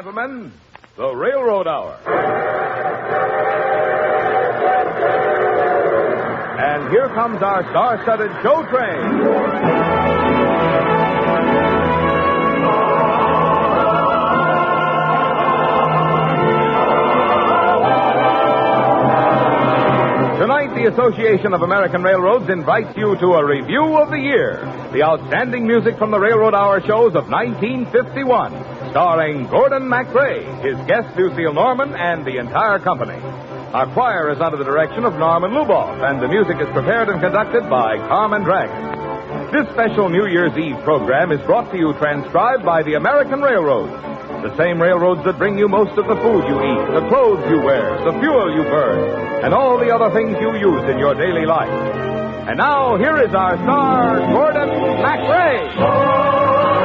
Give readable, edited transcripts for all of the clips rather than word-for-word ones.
gentlemen, the Railroad Hour. And here comes our star-studded show train. Tonight, the Association of American Railroads invites you to a review of the year. The outstanding music from the Railroad Hour shows of 1951, starring Gordon MacRae, his guest Lucille Norman, and the entire company. Our choir is under the direction of Norman Luboff, and the music is prepared and conducted by Carmen Dragon. This special New Year's Eve program is brought to you transcribed by the American Railroads. The same railroads that bring you most of the food you eat, the clothes you wear, the fuel you burn, and all the other things you use in your daily life. And now, here is our star, Gordon MacRae.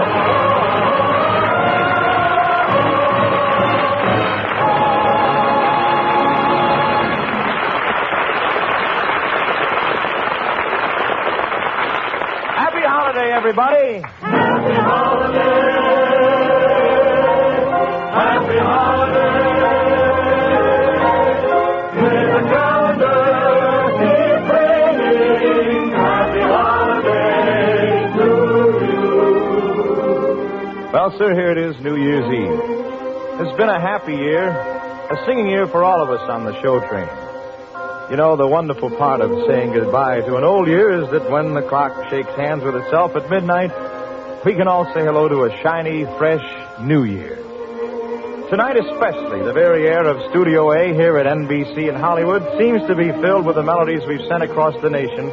Happy holiday, everybody. Happy holiday. Happy holiday. May the calendar keep bringing happy holiday to you. Well, sir, here it is, New Year's Eve. It's been a happy year, a singing year for all of us on the show train. You know, the wonderful part of saying goodbye to an old year is that when the clock shakes hands with itself at midnight, we can all say hello to a shiny, fresh New Year. Tonight especially, the very air of Studio A here at NBC in Hollywood seems to be filled with the melodies we've sent across the nation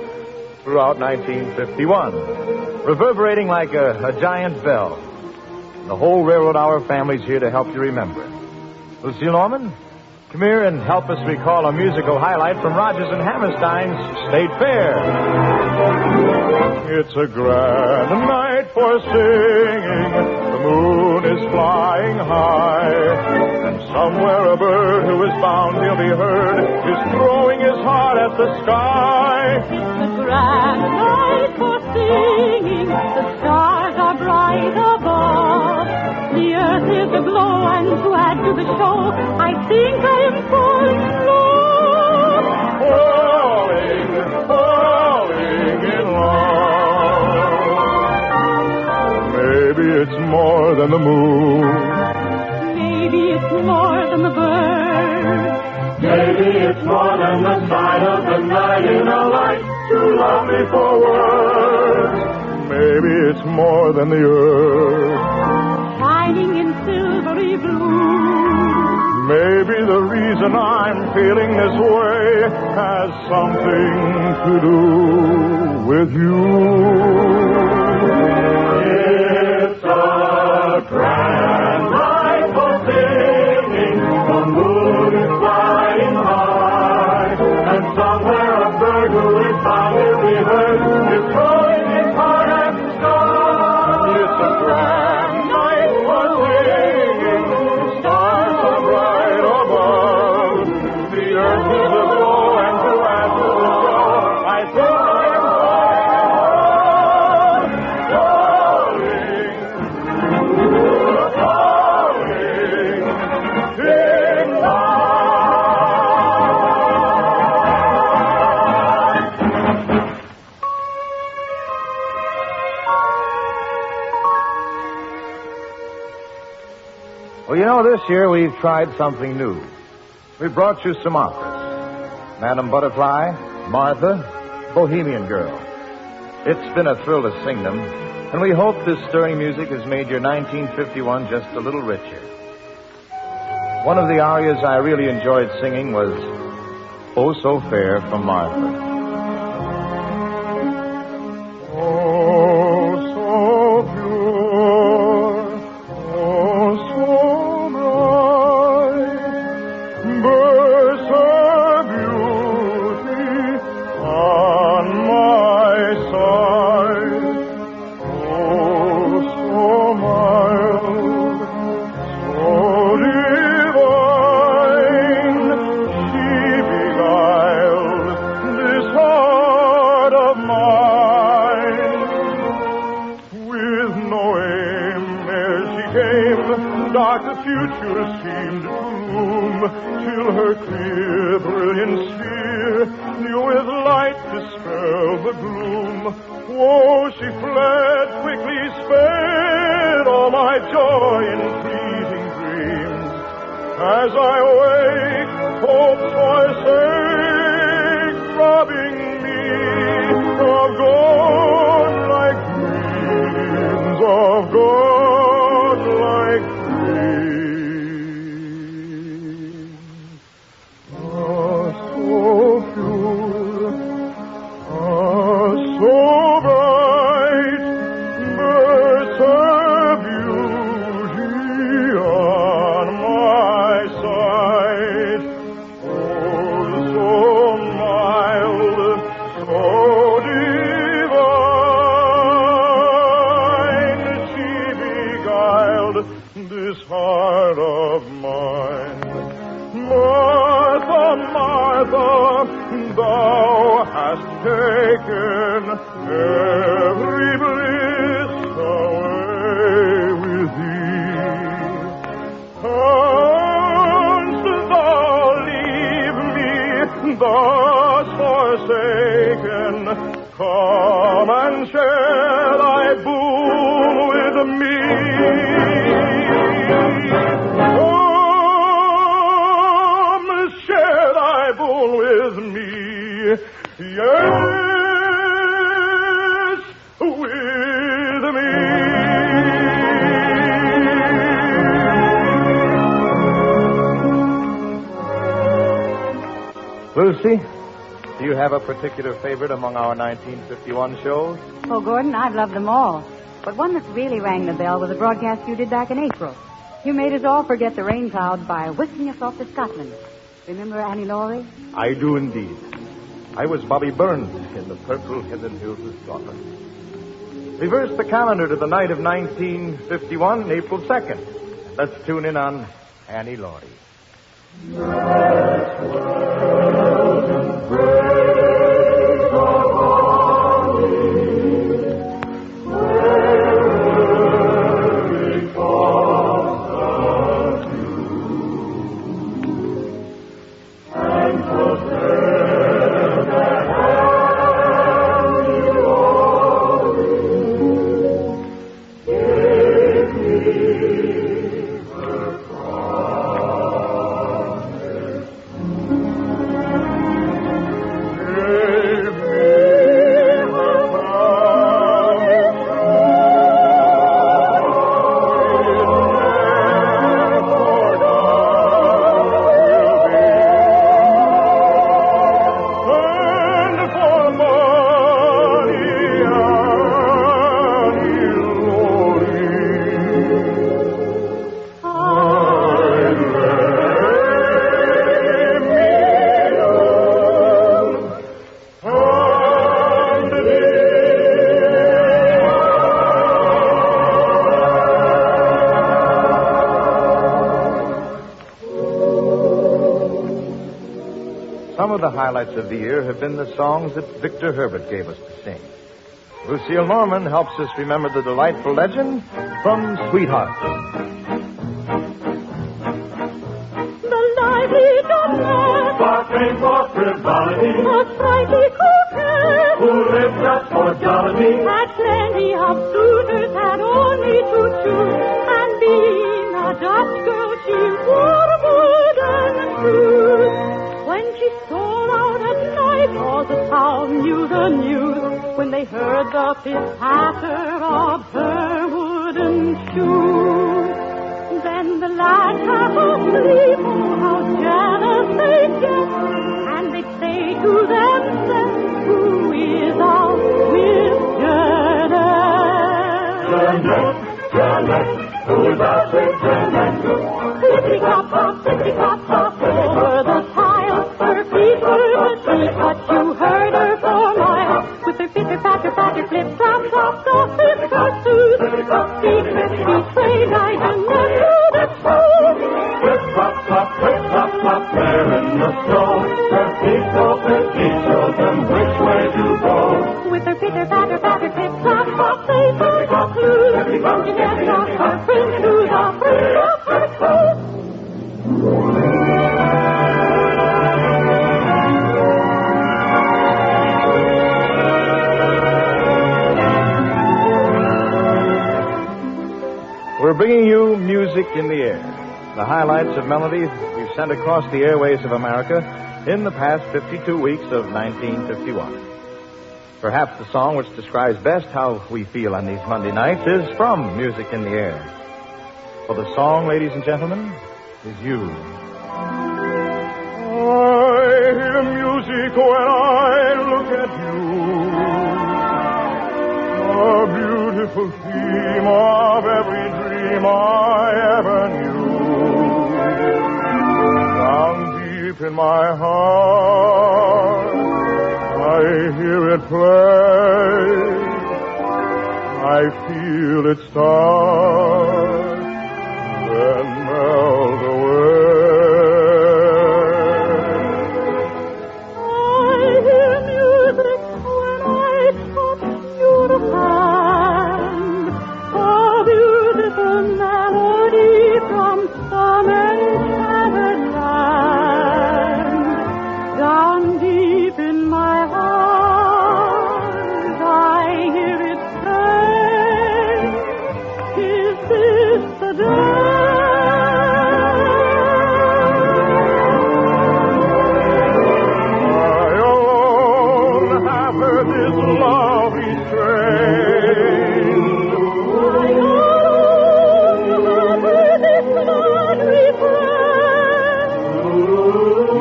throughout 1951, reverberating like a giant bell. The whole Railroad Hour family's here to help you remember. Lucille Norman, come here and help us recall a musical highlight from Rodgers and Hammerstein's State Fair. It's a grand night for singing. The moon is flying high. And somewhere a bird who is bound he'll be heard is throwing his heart at the sky. It's a grand night for singing. The stars are bright above. The earth is aglow, and to add to the show, I think I am falling in love. Falling in love. Maybe it's more than the moon. Maybe it's more than the bird. Maybe it's more than the sight of the night in a light too lovely for words. Maybe it's more than the earth. Shining in silvery blue. Maybe the reason I'm feeling this way has something to do with you. It's a grand night for singing. The moon is flying high, and somewhere a bird who is bound will be heard is throwing his heart at the sky. It's a grand night for singing. The stars are bright above. The earth is aglow, and to add to the show, I think I am Well, you know, this year we've tried something new. We brought you some operas. Madame Butterfly, Martha, Bohemian Girl. It's been a thrill to sing them, and we hope this stirring music has made your 1951 just a little richer. One of the arias I really enjoyed singing was Oh So Fair from Martha. Oh, so pure, oh, so bright, bursts her beauty on my side. Oh, so mild, so divine, she beguiled this dark the future seemed to loom, till her clear, brilliant sphere knew with light dispel the gloom. Oh, she fled, quickly sped all my joy in fleeting dreams. As I wake, hope's forsake, robbing me of God-like dreams, of God-like dreams. Ah, so pure, ah, so bright, bursts her beauty on my sight. Oh, so mild, so divine, she beguiled this heart of mine. Martha, Martha, thou hast taken every bliss away with thee. Canst thou leave me thus forsaken? Come and share thy boon with me. Come, share thy boon with me. Yes, with me. Lucy, do you have a particular favorite among our 1951 shows? Oh, Gordon, I've loved them all. But one that really rang the bell was a broadcast you did back in April. You made us all forget the rain clouds by whisking us off to Scotland. Remember Annie Laurie? I do indeed. I was Bobby Burns in the purple heathen hills of Scotland. Reverse the calendar to the night of 1951, April 2nd. Let's tune in on Annie Laurie. Some of the highlights of the year have been the songs that Victor Herbert gave us to sing. Lucille Norman helps us remember the delightful legend from Sweetheart. The lively dumbass, Sparkling for frivolity, a sprightly coquette, who lived just for jollity, had plenty of suitors, had only to choose, and being a Dutch girl, she wore wooden shoes. When she stole out at night, all the town knew the news, when they heard the pit-patter of her wooden shoes. Then the lads half asleep, oh, how jealous they'd get, and they'd say to themselves, who is out with Janet? Janet, who is out with Janet? Clippity-clop-clop, clippity-clop-clop, over the tile, her feet were asleep, but you heard her for miles, with her pitter-patter-patter, flip-flop-flop, soft is her suit, secret betrayed, I do not know the truth. Clip-clop-clop, clip-clop-clop, there in the snow, her feet open, he showed them which way to go. With her pitter-patter-patter, clip-clop-clop, they heard the clues, and she danced off her friend to the front. bringing you Music in the Air, the highlights of melodies we've sent across the airways of America in the past 52 weeks of 1951. Perhaps the song which describes best how we feel on these Monday nights is from Music in the Air. For the song, ladies and gentlemen, is you. I hear music when I look at you. A beautiful theme of every dream I ever knew. Down deep in my heart, I hear it play. I feel it start, then melt away.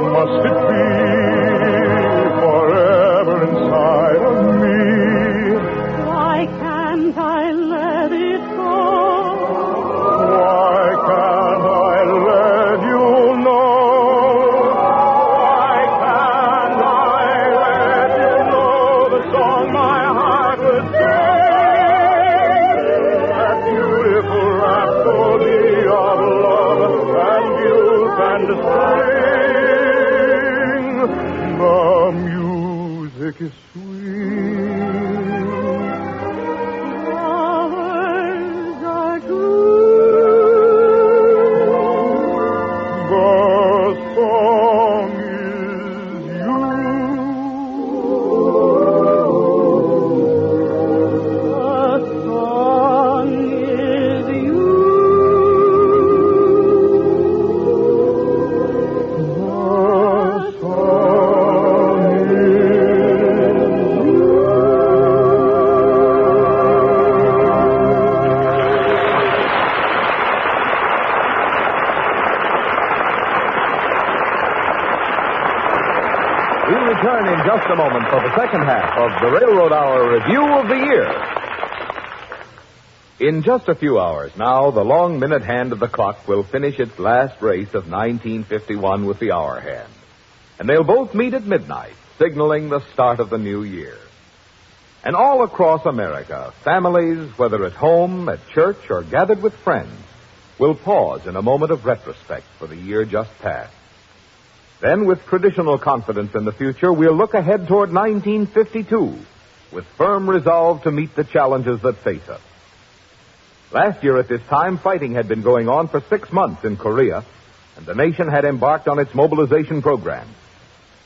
Must it be forever inside of me? Why can't I let it go? Why can't I let you know? Why can't I let you know the song my heart would sing? That beautiful rhapsody of love and youth and spring. The music is sweet. Flowers are true. The song is you. The song is you. We'll return in just a moment for the second half of the Railroad Hour Review of the Year. In just a few hours now, the long minute hand of the clock will finish its last race of 1951 with the hour hand. And they'll both meet at midnight, signaling the start of the new year. And all across America, families, whether at home, at church, or gathered with friends, will pause in a moment of retrospect for the year just passed. Then, with traditional confidence in the future, we'll look ahead toward 1952 with firm resolve to meet the challenges that face us. Last year at this time, fighting had been going on for 6 months in Korea, and the nation had embarked on its mobilization program.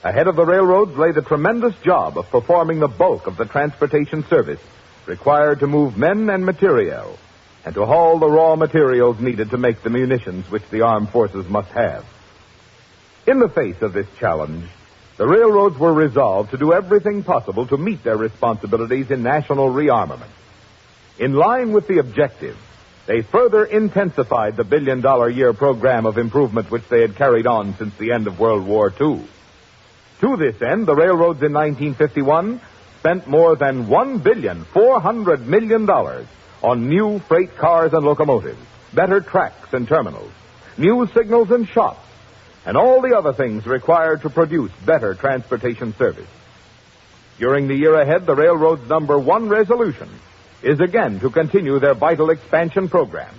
Ahead of the railroads lay the tremendous job of performing the bulk of the transportation service required to move men and material, and to haul the raw materials needed to make the munitions which the armed forces must have. In the face of this challenge, the railroads were resolved to do everything possible to meet their responsibilities in national rearmament. In line with the objective, they further intensified the billion-dollar-year program of improvement which they had carried on since the end of World War II. To this end, the railroads in 1951 spent more than $1.4 billion on new freight cars and locomotives, better tracks and terminals, new signals and shops, and all the other things required to produce better transportation service. During the year ahead, the railroad's number one resolution is again to continue their vital expansion program,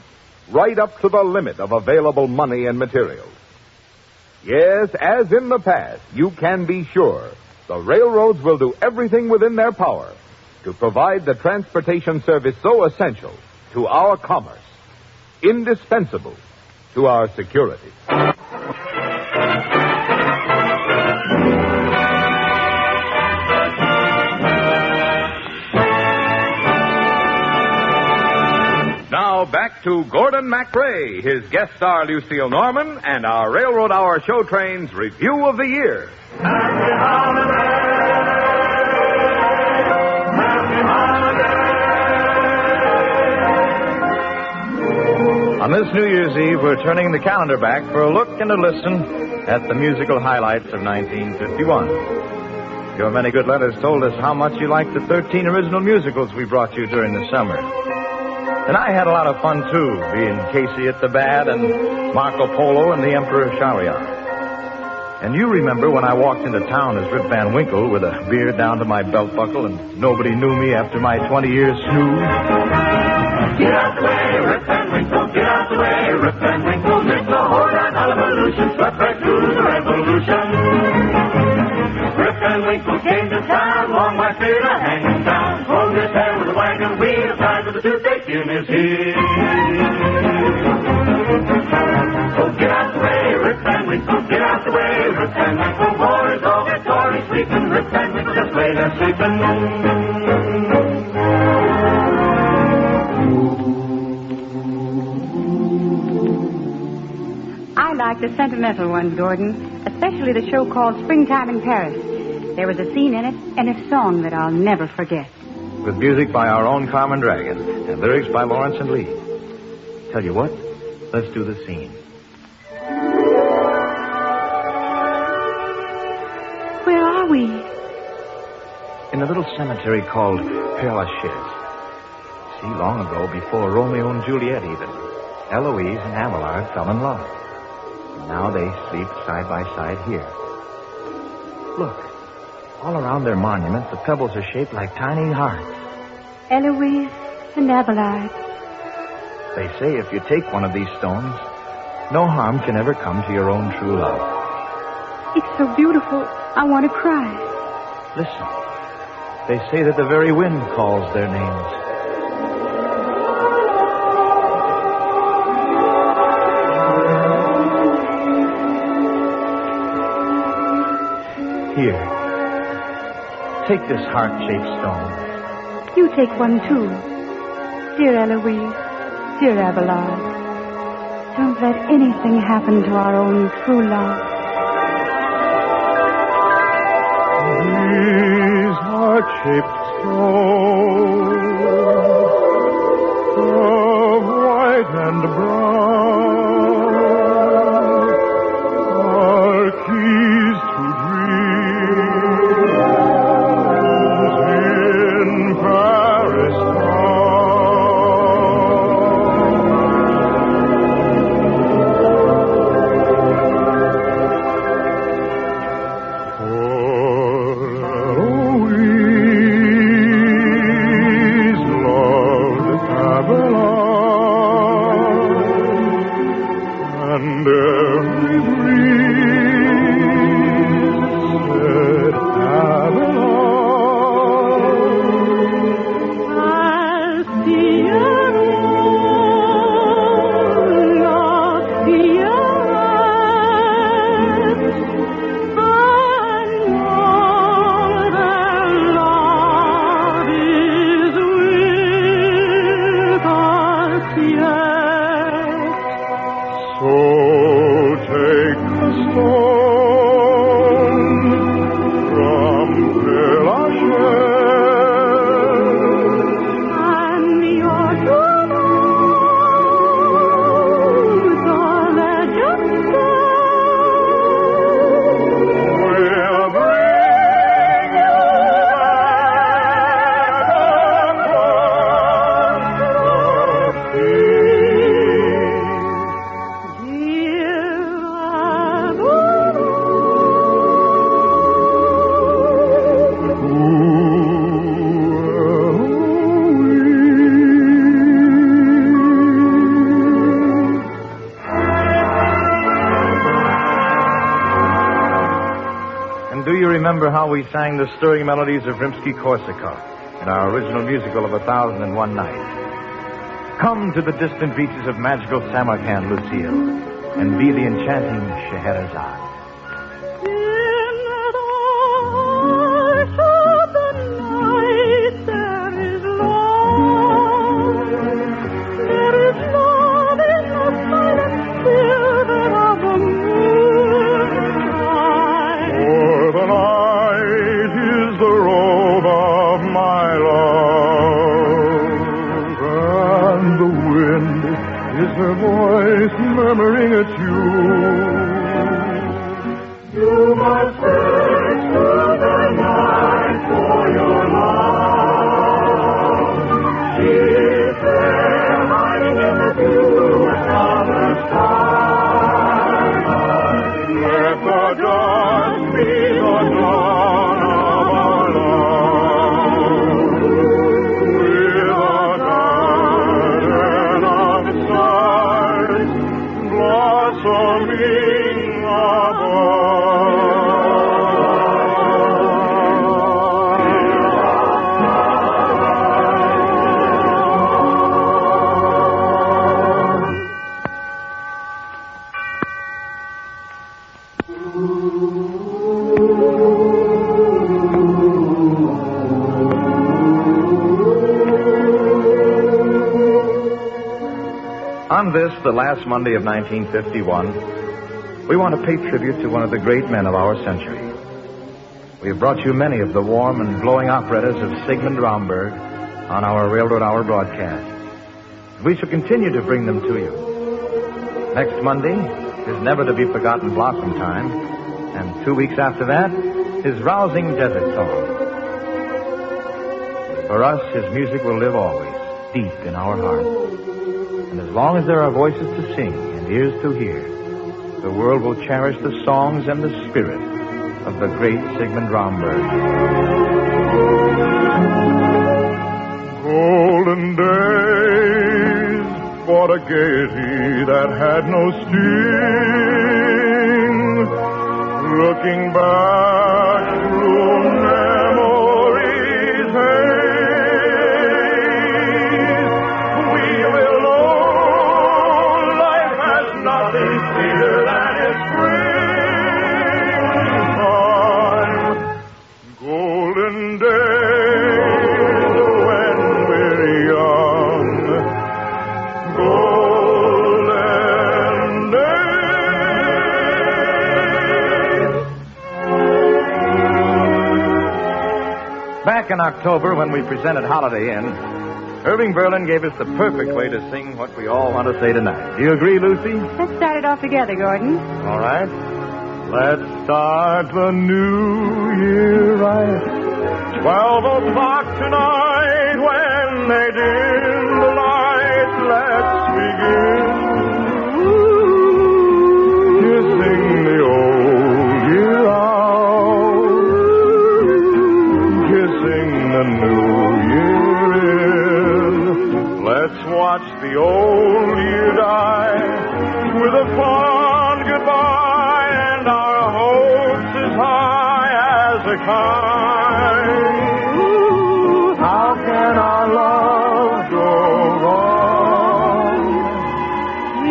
right up to the limit of available money and materials. Yes, as in the past, you can be sure the railroads will do everything within their power to provide the transportation service so essential to our commerce, indispensable to our security. Now back to Gordon MacRae, his guest star Lucille Norman, and our Railroad Hour show train's review of the year. Happy holiday! Happy holiday! On this New Year's Eve, we're turning the calendar back for a look and a listen at the musical highlights of 1951. Your many good letters told us how much you liked the 13 original musicals we brought you during the summer. And I had a lot of fun, too, being Casey at the Bad and Marco Polo and the Emperor Shahryar. And you remember when I walked into town as Rip Van Winkle with a beard down to my belt buckle and nobody knew me after my 20 years snooze? Get out the way, Rip Van Winkle, get out the way, Rip Van Winkle, it's a whole lot of evolution, swept right through the revolution. Rip Van Winkle came to town, long white beard, a hanging down, pulled his hair with a wagon wheel, tied with a toothache in his heel. So get out the way, Rip Van Winkle, get out the way, Rip Van Winkle, boys, all get sorry sleeping, Rip Van Winkle, just lay there sleeping. I like the sentimental ones, Gordon, especially the show called Springtime in Paris. There was a scene in it and a song that I'll never forget. With music by our own Carmen Dragon and lyrics by Lawrence and Lee. Tell you what, let's do the scene. Where are we? In a little cemetery called Père Lachaise. See, long ago, before Romeo and Juliet even, Eloise and Abelard fell in love. And now they sleep side by side here. Look, all around their monument, the pebbles are shaped like tiny hearts. Eloise and Abelard. They say if you take one of these stones, no harm can ever come to your own true love. It's so beautiful, I want to cry. Listen, they say that the very wind calls their names. Here, take this heart-shaped stone. You take one, too. Dear Eloise, dear Abelard, don't let anything happen to our own true love. These heart-shaped stones of white and brown are keys to dreams in Paris and every breeze said Abelard. I'll see you alone, I'll see you rest, and all their love is with us yet. So take the stone from Père Lachaise. And your true love, all that you say. We'll bring you back across the sea. Dear And do you remember how we sang the stirring melodies of Rimsky-Korsakov in our original musical of 1001 Nights? Come to the distant beaches of magical Samarkand, Lucille, and be the enchanting Scheherazade. In the hush of the night there is love this, the last Monday of 1951, we want to pay tribute to one of the great men of our century. We have brought you many of the warm and glowing operettas of Sigmund Romberg on our Railroad Hour broadcast. We shall continue to bring them to you. Next Monday is never-to-be-forgotten Blossom Time, and 2 weeks after that is Rousing Desert Song. For us, his music will live always, deep in our hearts. And as long as there are voices to sing and ears to hear, the world will cherish the songs and the spirit of the great Sigmund Romberg. Golden days, what a gaiety that had no sting. Looking back through memory's haze, we will know life has nothing sweeter than its springtime. Golden days when we're young. Golden days. Back in October, when we presented Holiday Inn, Irving Berlin gave us the perfect way to sing what we all want to say tonight. Do you agree, Lucy? Let's start it off together, Gordon. All right. Let's start the new year right. 12 o'clock tonight when they dim the lights. Let's begin kissing the old year out, kissing the new year in. Let's watch the old year die with a fond goodbye and our hopes as high as a kite. How can our love go wrong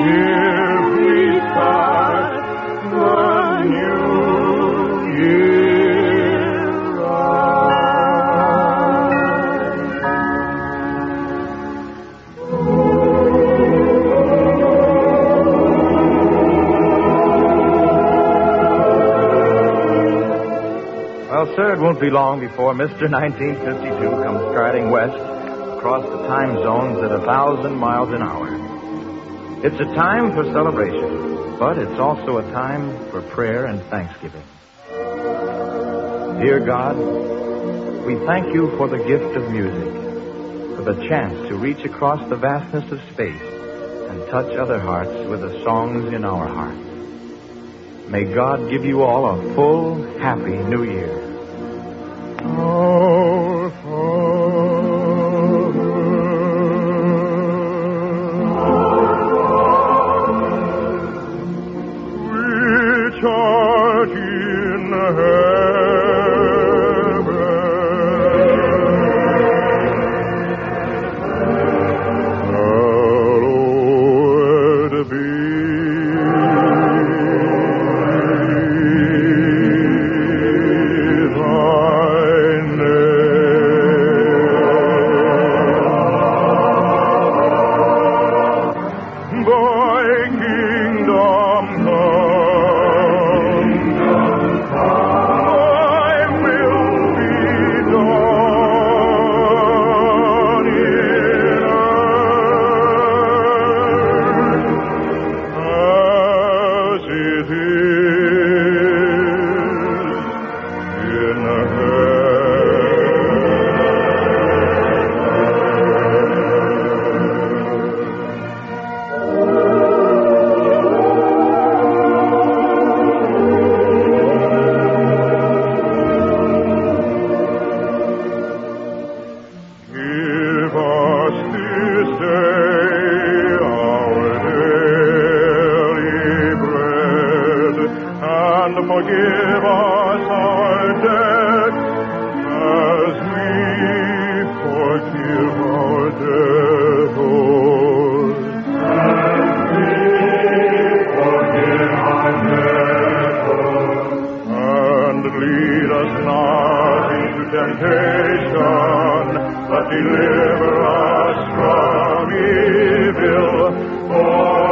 if we start the new year right? Well, sir, it won't be long before Mr. 1952 comes striding west across the time zones at 1,000 miles an hour. It's a time for celebration, but it's also a time for prayer and thanksgiving. Dear God, we thank you for the gift of music, for the chance to reach across the vastness of space and touch other hearts with the songs in our hearts. May God give you all a full, happy New Year. Our Father, which art in heaven, hallowed be forgive us our debt as we forgive our debtors. As we forgive our debtors. And lead us not into temptation, but deliver us from evil. For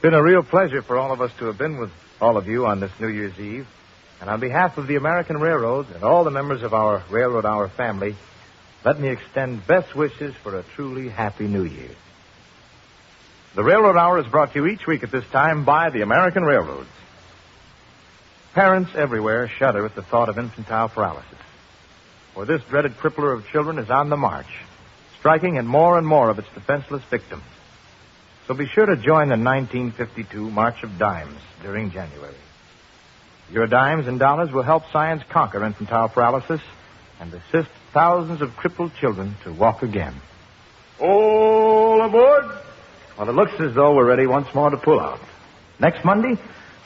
been a real pleasure for all of us to have been with all of you on this New Year's Eve. And on behalf of the American Railroad and all the members of our Railroad Hour family, let me extend best wishes for a truly happy New Year. The Railroad Hour is brought to you each week at this time by the American Railroads. Parents everywhere shudder at the thought of infantile paralysis. For this dreaded crippler of children is on the march, striking at more and more of its defenseless victims. So be sure to join the 1952 March of Dimes during January. Your dimes and dollars will help science conquer infantile paralysis and assist thousands of crippled children to walk again. All aboard! Well, it looks as though we're ready once more to pull out. Next Monday,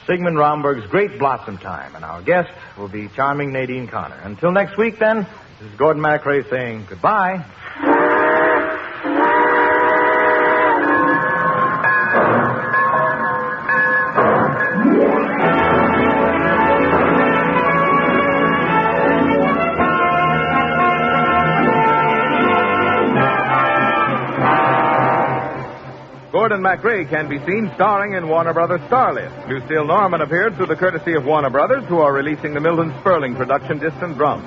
Sigmund Romberg's Great Blossom Time, and our guest will be charming Nadine Connor. Until next week, then, this is Gordon MacRae saying goodbye. Gordon MacRae can be seen starring in Warner Brothers' Starlet. Lucille Norman appeared through the courtesy of Warner Brothers, who are releasing the Milton Sperling production Distant Drums.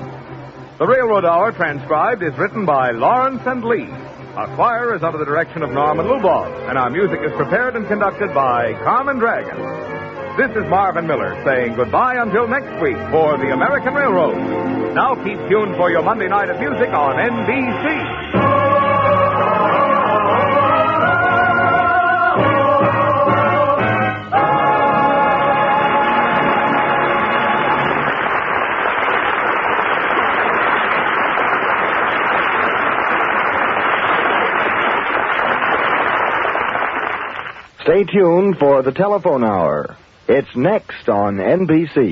The Railroad Hour, transcribed, is written by Lawrence and Lee. Our choir is under the direction of Norman Luboff, and our music is prepared and conducted by Carmen Dragon. This is Marvin Miller saying goodbye until next week for the American Railroad. Now keep tuned for your Monday night of music on NBC. Stay tuned for the Telephone Hour. It's next on NBC.